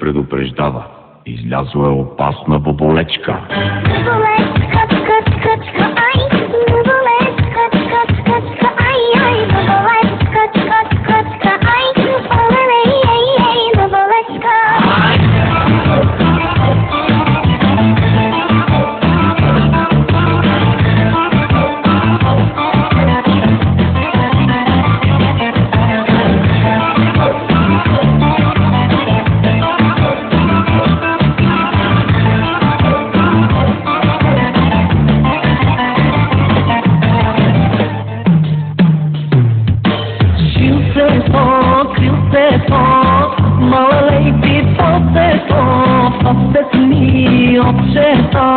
предупреждава. Излязла е опасна боболечка. Боболечка, чка, ай, боболечка, чка, ай, боболечка, чка, ай, олелей, ей, боболечка. Малалей ти посет ми отчета,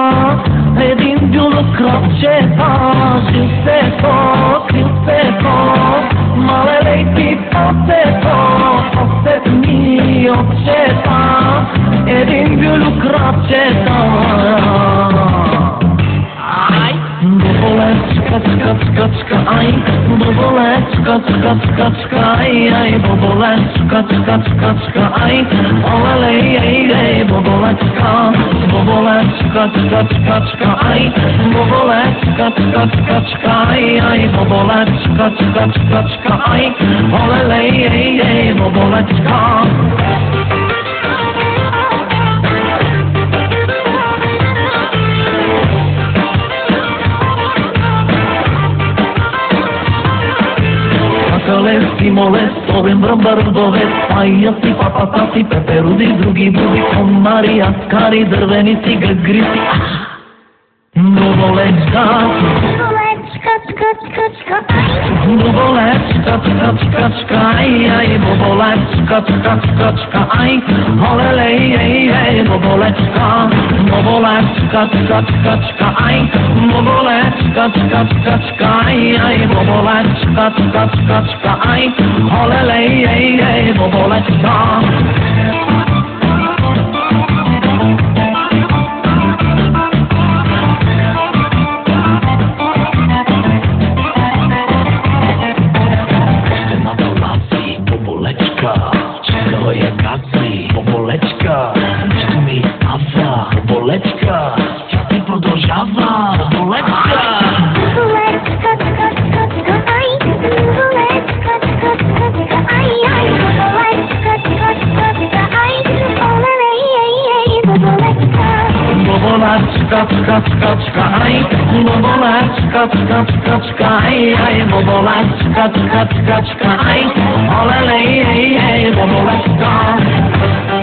един бюло кръвчета, жил се малалей ти посет ми отчета, един бюло кръвчета. Боболечка, чка, ай, боболечка, чка, ай, боболечка, чка, ай, олелей, ей, боболечка, чка, ай, боболечка, чка, ай, боболечка, чка, ай, олелей, ей, боболечка. Лести, молестовен, бръмбърдовец, паяци, папатаци, пеперуди, други буди, комари, аскари, дървени цига, гриси. Боболечка, Чка, ай, боболечка, чка, ай, боболечка, чка, ай, олелей, ей, боболечка, чка, ай, боболечка, чка, ай, боболечка, чка, ай, олелей, ей, боболечка. Боболечка, нищо ми става, боболечка, тя ти продължава, боболечка. боболечка, чка, ай, боболечка, чка, ай, боболечка, чка, ай, олелей, ей, боболечка. Боболечка, чка, ай, боболечка, чка, ай, боболечка, чка, ай, олелей, ей, боболечка.